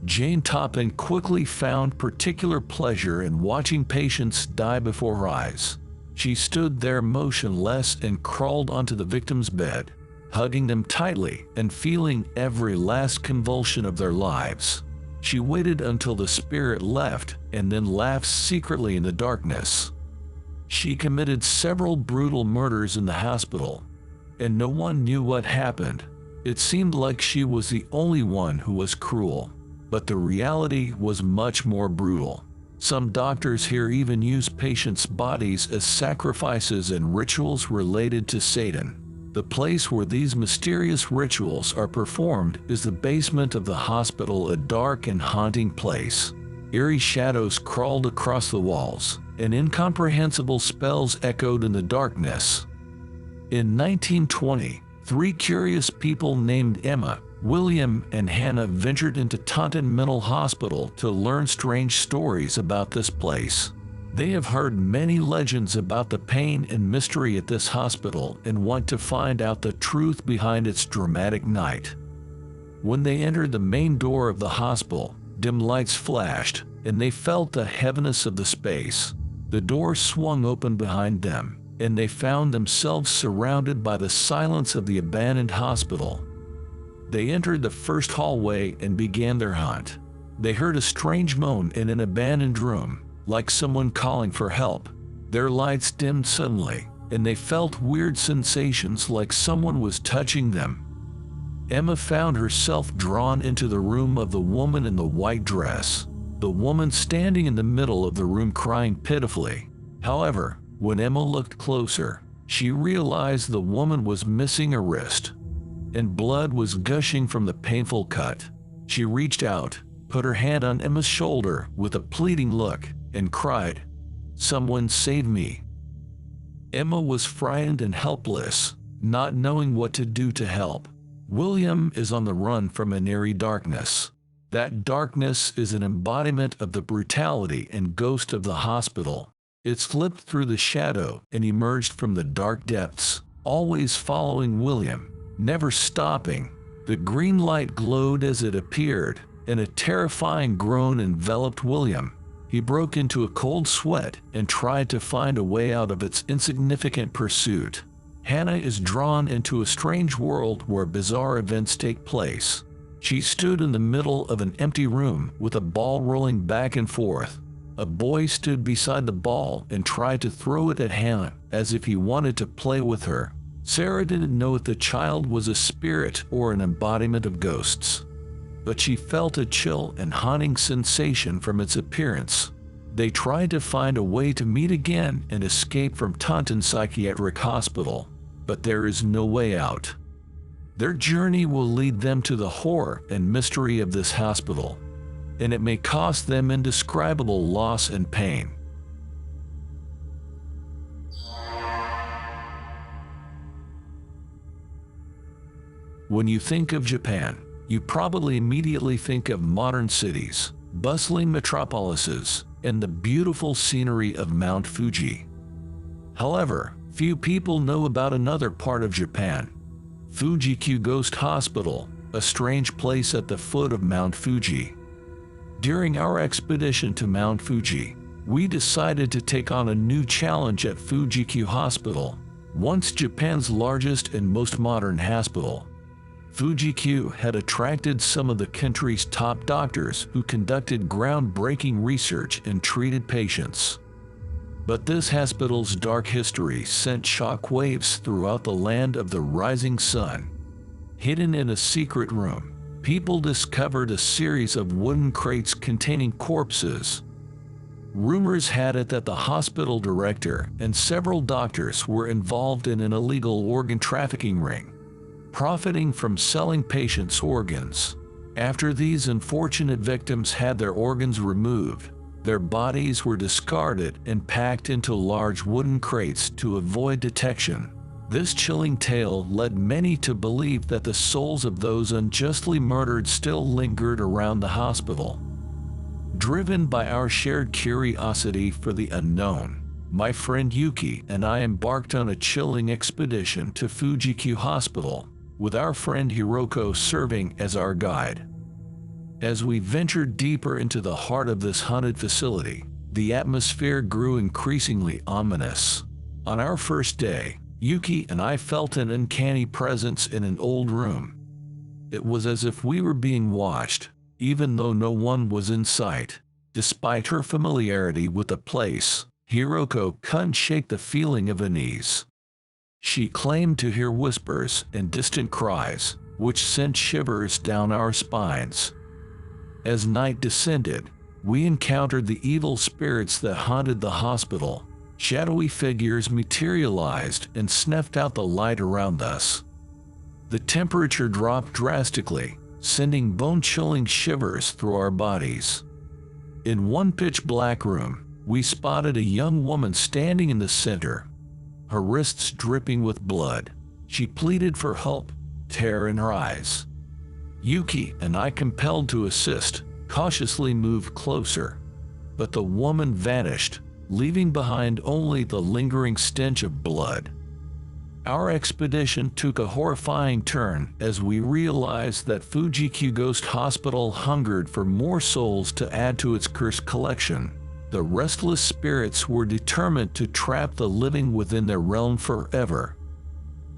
Jane Toppin quickly found particular pleasure in watching patients die before her eyes. She stood there motionless and crawled onto the victim's bed, hugging them tightly and feeling every last convulsion of their lives. She waited until the spirit left and then laughed secretly in the darkness. She committed several brutal murders in the hospital, and no one knew what happened. It seemed like she was the only one who was cruel, but the reality was much more brutal. Some doctors here even use patients' bodies as sacrifices and rituals related to Satan. The place where these mysterious rituals are performed is the basement of the hospital, a dark and haunting place. Eerie shadows crawled across the walls, and incomprehensible spells echoed in the darkness. In 1920, 3 curious people named Emma, William, and Hannah ventured into Taunton Mental Hospital to learn strange stories about this place. They have heard many legends about the pain and mystery at this hospital and want to find out the truth behind its dramatic night. When they entered the main door of the hospital, dim lights flashed, and they felt the heaviness of the space. The door swung open behind them, and they found themselves surrounded by the silence of the abandoned hospital. They entered the first hallway and began their hunt. They heard a strange moan in an abandoned room, like someone calling for help. Their lights dimmed suddenly, and they felt weird sensations like someone was touching them. Emma found herself drawn into the room of the woman in the white dress, the woman standing in the middle of the room crying pitifully. However, when Emma looked closer, she realized the woman was missing a wrist, and blood was gushing from the painful cut. She reached out, put her hand on Emma's shoulder with a pleading look, and cried, "Someone save me." Emma was frightened and helpless, not knowing what to do to help. William is on the run from an eerie darkness. That darkness is an embodiment of the brutality and ghost of the hospital. It slipped through the shadow and emerged from the dark depths, always following William, never stopping. The green light glowed as it appeared, and a terrifying groan enveloped William. He broke into a cold sweat and tried to find a way out of its insignificant pursuit. Hannah is drawn into a strange world where bizarre events take place. She stood in the middle of an empty room with a ball rolling back and forth. A boy stood beside the ball and tried to throw it at Hannah as if he wanted to play with her. Sarah didn't know if the child was a spirit or an embodiment of ghosts, but she felt a chill and haunting sensation from its appearance. They tried to find a way to meet again and escape from Taunton Psychiatric Hospital, but there is no way out. Their journey will lead them to the horror and mystery of this hospital, and it may cost them indescribable loss and pain. When you think of Japan, you probably immediately think of modern cities, bustling metropolises, and the beautiful scenery of Mount Fuji. However, few people know about another part of Japan, Fuji-Q Ghost Hospital, a strange place at the foot of Mount Fuji. During our expedition to Mount Fuji, we decided to take on a new challenge at Fuji-Q Hospital, once Japan's largest and most modern hospital. Fuji-Q had attracted some of the country's top doctors who conducted groundbreaking research and treated patients. But this hospital's dark history sent shockwaves throughout the land of the rising sun. Hidden in a secret room, people discovered a series of wooden crates containing corpses. Rumors had it that the hospital director and several doctors were involved in an illegal organ trafficking ring, profiting from selling patients' organs. After these unfortunate victims had their organs removed, their bodies were discarded and packed into large wooden crates to avoid detection. This chilling tale led many to believe that the souls of those unjustly murdered still lingered around the hospital. Driven by our shared curiosity for the unknown, my friend Yuki and I embarked on a chilling expedition to Fuji-Q Hospital, with our friend Hiroko serving as our guide. As we ventured deeper into the heart of this haunted facility, the atmosphere grew increasingly ominous. On our first day, Yuki and I felt an uncanny presence in an old room. It was as if we were being watched, even though no one was in sight. Despite her familiarity with the place, Hiroko couldn't shake the feeling of unease. She claimed to hear whispers and distant cries, which sent shivers down our spines. As night descended, we encountered the evil spirits that haunted the hospital. Shadowy figures materialized and snuffed out the light around us. The temperature dropped drastically, sending bone-chilling shivers through our bodies. In one pitch-black room, we spotted a young woman standing in the center, her wrists dripping with blood. She pleaded for help, terror in her eyes. Yuki and I, compelled to assist, cautiously moved closer, but the woman vanished, leaving behind only the lingering stench of blood. Our expedition took a horrifying turn as we realized that Fujikyu Ghost Hospital hungered for more souls to add to its cursed collection. The restless spirits were determined to trap the living within their realm forever.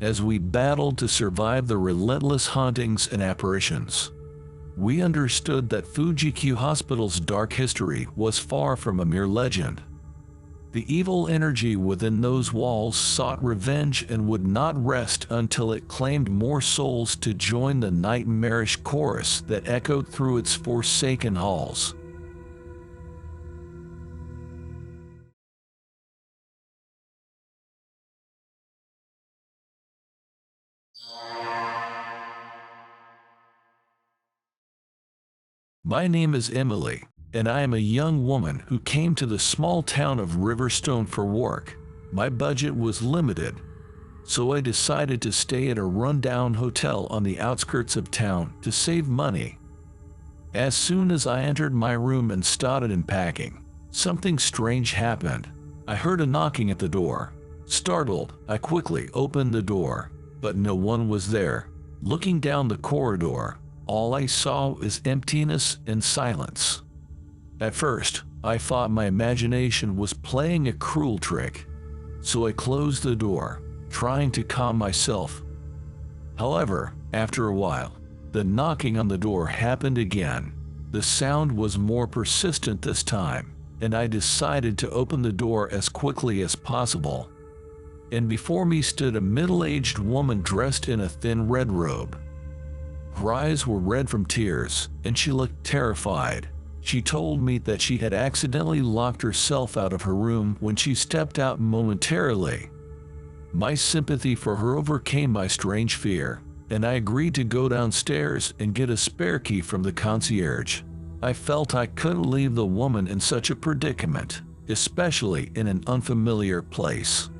As we battled to survive the relentless hauntings and apparitions, we understood that Fujikyu Hospital's dark history was far from a mere legend. The evil energy within those walls sought revenge and would not rest until it claimed more souls to join the nightmarish chorus that echoed through its forsaken halls. My name is Emily, and I am a young woman who came to the small town of Riverstone for work. My budget was limited, so I decided to stay at a rundown hotel on the outskirts of town to save money. As soon as I entered my room and started unpacking, something strange happened. I heard a knocking at the door. Startled, I quickly opened the door, but no one was there. Looking down the corridor, all I saw was emptiness and silence. At first, I thought my imagination was playing a cruel trick, so I closed the door, trying to calm myself. However, after a while, the knocking on the door happened again. The sound was more persistent this time, and I decided to open the door as quickly as possible. And before me stood a middle-aged woman dressed in a thin red robe. Her eyes were red from tears, and she looked terrified. She told me that she had accidentally locked herself out of her room when she stepped out momentarily. My sympathy for her overcame my strange fear, and I agreed to go downstairs and get a spare key from the concierge. I felt I couldn't leave the woman in such a predicament, especially in an unfamiliar place.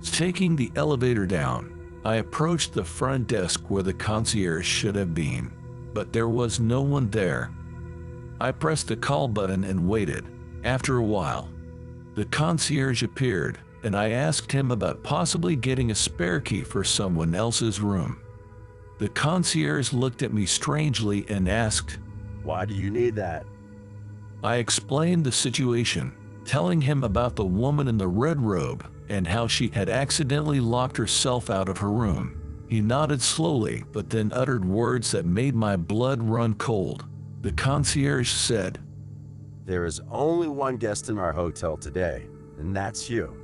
Taking the elevator down, I approached the front desk where the concierge should have been, but there was no one there. I pressed the call button and waited. After a while, the concierge appeared, and I asked him about possibly getting a spare key for someone else's room. The concierge looked at me strangely and asked, "Why do you need that?" I explained the situation, telling him about the woman in the red robe and how she had accidentally locked herself out of her room. He nodded slowly, but then uttered words that made my blood run cold. The concierge said, "There is only one guest in our hotel today, and that's you."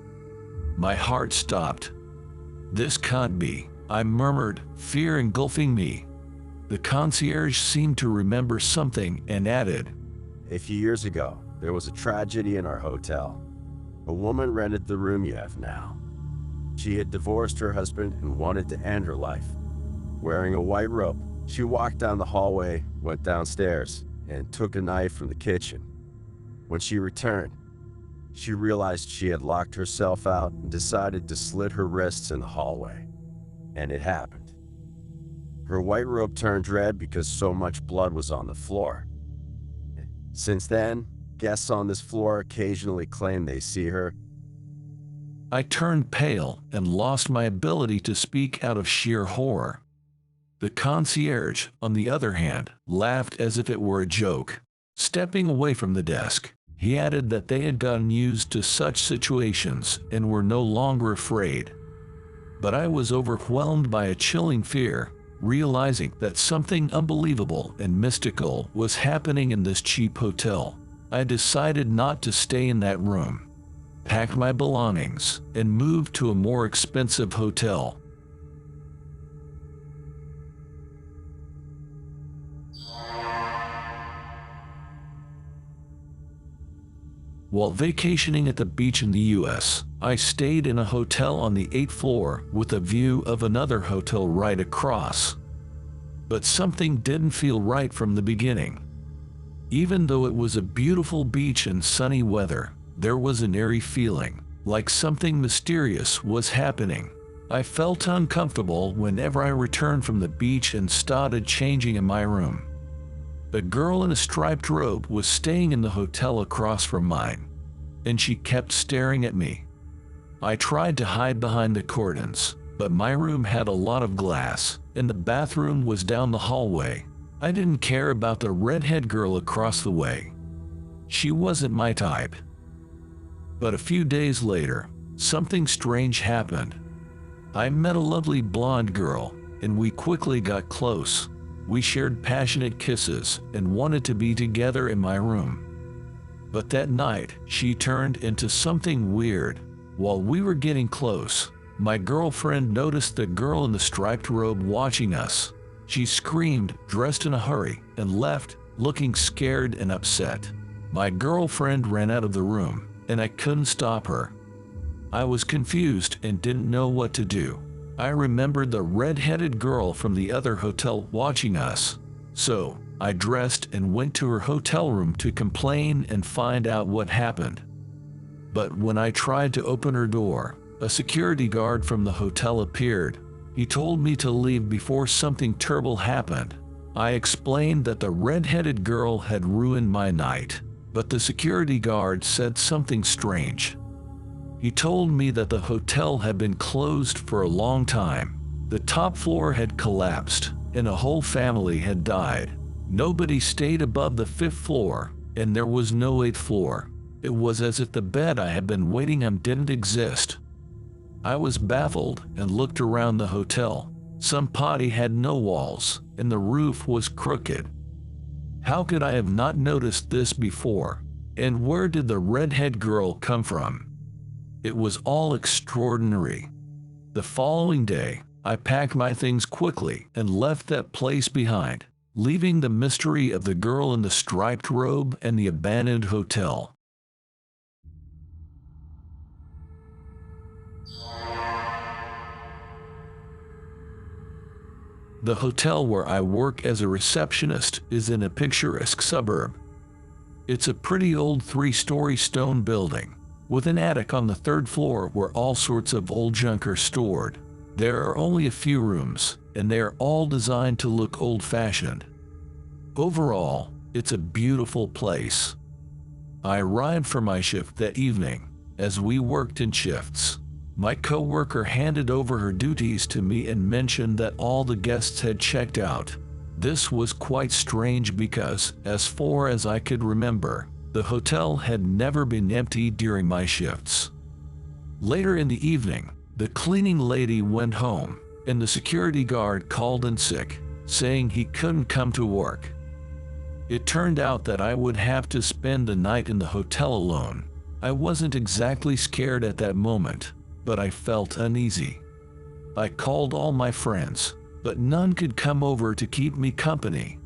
My heart stopped. "This can't be," I murmured, fear engulfing me. The concierge seemed to remember something and added, "A few years ago, there was a tragedy in our hotel. A woman rented the room you have now. She had divorced her husband and wanted to end her life. Wearing a white robe, she walked down the hallway, went downstairs, and took a knife from the kitchen. When she returned, she realized she had locked herself out and decided to slit her wrists in the hallway. And it happened. Her white robe turned red because so much blood was on the floor. Since then, guests on this floor occasionally claim they see her." I turned pale and lost my ability to speak out of sheer horror. The concierge, on the other hand, laughed as if it were a joke. Stepping away from the desk, he added that they had gotten used to such situations and were no longer afraid. But I was overwhelmed by a chilling fear, realizing that something unbelievable and mystical was happening in this cheap hotel. I decided not to stay in that room. packed my belongings, and moved to a more expensive hotel. While vacationing at the beach in the US, I stayed in a hotel on the 8th floor with a view of another hotel right across. But something didn't feel right from the beginning. Even though it was a beautiful beach and sunny weather, there was an eerie feeling, like something mysterious was happening. I felt uncomfortable whenever I returned from the beach and started changing in my room. A girl in a striped robe was staying in the hotel across from mine, and she kept staring at me. I tried to hide behind the curtains, but my room had a lot of glass, and the bathroom was down the hallway. I didn't care about the redhead girl across the way. She wasn't my type. But a few days later, something strange happened. I met a lovely blonde girl, and we quickly got close. We shared passionate kisses and wanted to be together in my room. But that night, she turned into something weird. While we were getting close, my girlfriend noticed the girl in the striped robe watching us. She screamed, dressed in a hurry, and left, looking scared and upset. My girlfriend ran out of the room, and I couldn't stop her. I was confused and didn't know what to do. I remembered the red-headed girl from the other hotel watching us. So, I dressed and went to her hotel room to complain and find out what happened. But when I tried to open her door, a security guard from the hotel appeared. He told me to leave before something terrible happened. I explained that the red-headed girl had ruined my night, but the security guard said something strange. He told me that the hotel had been closed for a long time. The top floor had collapsed, and a whole family had died. Nobody stayed above the 5th floor, and there was no 8th floor. It was as if the bed I had been waiting on didn't exist. I was baffled and looked around the hotel. Some potty had no walls, and the roof was crooked. How could I have not noticed this before? And where did the redhead girl come from? It was all extraordinary. The following day, I packed my things quickly and left that place behind, leaving the mystery of the girl in the striped robe and the abandoned hotel. The hotel where I work as a receptionist is in a picturesque suburb. It's a pretty old 3-story stone building, with an attic on the 3rd floor where all sorts of old junk are stored. There are only a few rooms, and they are all designed to look old-fashioned. Overall, it's a beautiful place. I arrived for my shift that evening. As we worked in shifts, my coworker handed over her duties to me and mentioned that all the guests had checked out. This was quite strange because, as far as I could remember, the hotel had never been empty during my shifts. Later in the evening, the cleaning lady went home, and the security guard called in sick, saying he couldn't come to work. It turned out that I would have to spend the night in the hotel alone. I wasn't exactly scared at that moment, but I felt uneasy. I called all my friends, but none could come over to keep me company.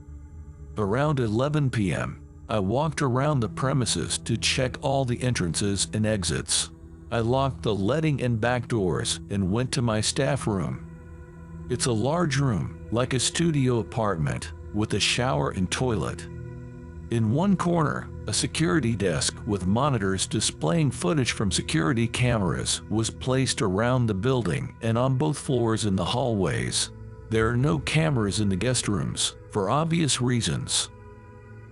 Around 11 p.m., I walked around the premises to check all the entrances and exits. I locked the letting and back doors and went to my staff room. It's a large room, like a studio apartment, with a shower and toilet. In one corner, a security desk with monitors displaying footage from security cameras was placed around the building and on both floors in the hallways. There are no cameras in the guest rooms, for obvious reasons.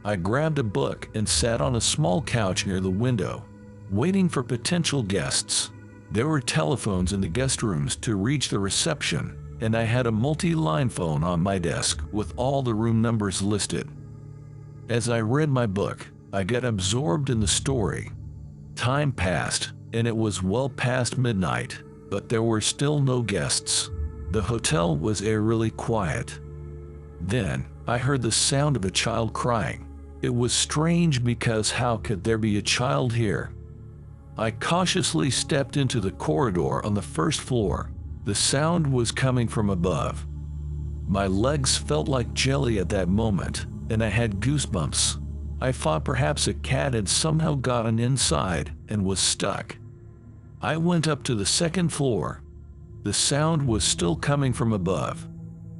I grabbed a book and sat on a small couch near the window, waiting for potential guests. There were telephones in the guest rooms to reach the reception, and I had a multi-line phone on my desk with all the room numbers listed. As I read my book, I got absorbed in the story. Time passed, and it was well past midnight, but there were still no guests. The hotel was eerily quiet. Then, I heard the sound of a child crying. It was strange because how could there be a child here? I cautiously stepped into the corridor on the first floor. The sound was coming from above. My legs felt like jelly at that moment, and I had goosebumps. I thought perhaps a cat had somehow gotten inside and was stuck. I went up to the second floor. The sound was still coming from above,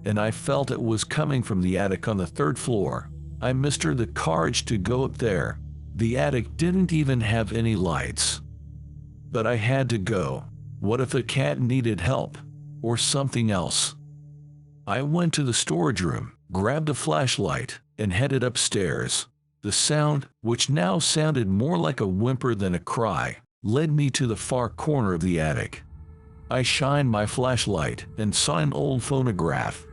and I felt it was coming from the attic on the third floor. I mustered the courage to go up there. The attic didn't even have any lights. But I had to go. What if a cat needed help? Or something else? I went to the storage room, grabbed a flashlight, and headed upstairs. The sound, which now sounded more like a whimper than a cry, led me to the far corner of the attic. I shined my flashlight and saw an old phonograph.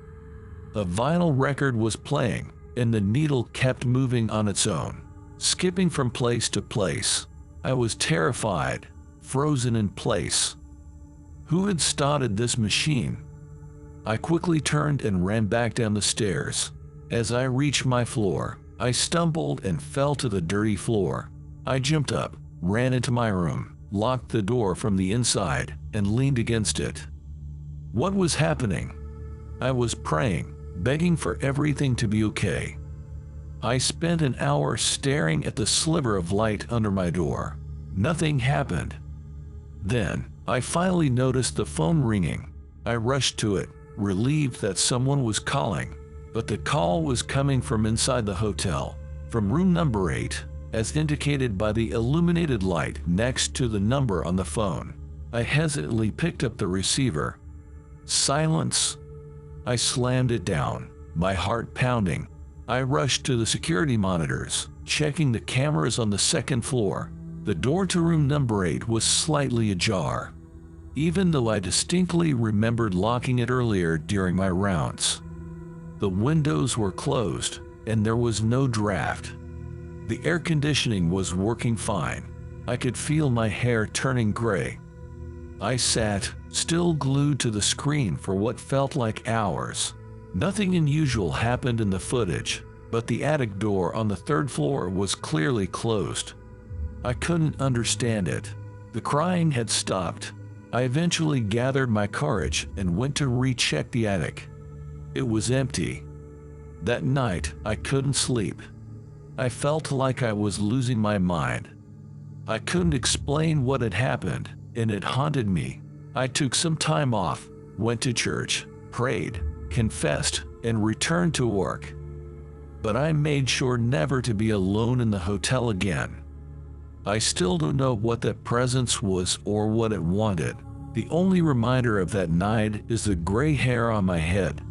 A vinyl record was playing, and the needle kept moving on its own, skipping from place to place. I was terrified, frozen in place. Who had started this machine? I quickly turned and ran back down the stairs. As I reached my floor, I stumbled and fell to the dirty floor. I jumped up, ran into my room, locked the door from the inside, and leaned against it. What was happening? I was praying, begging for everything to be okay. I spent an hour staring at the sliver of light under my door. Nothing happened. Then, I finally noticed the phone ringing. I rushed to it, relieved that someone was calling, but the call was coming from inside the hotel, from room number 8, as indicated by the illuminated light next to the number on the phone. I hesitantly picked up the receiver. Silence. I slammed it down, my heart pounding. I rushed to the security monitors, checking the cameras on the second floor. The door to room number 8 was slightly ajar, even though I distinctly remembered locking it earlier during my rounds. The windows were closed, and there was no draft. The air conditioning was working fine. I could feel my hair turning gray. I sat, still glued to the screen for what felt like hours. Nothing unusual happened in the footage, but the attic door on the third floor was clearly closed. I couldn't understand it. The crying had stopped. I eventually gathered my courage and went to recheck the attic. It was empty. That night, I couldn't sleep. I felt like I was losing my mind. I couldn't explain what had happened, and it haunted me. I took some time off, went to church, prayed, confessed, and returned to work. But I made sure never to be alone in the hotel again. I still don't know what that presence was or what it wanted. The only reminder of that night is the gray hair on my head,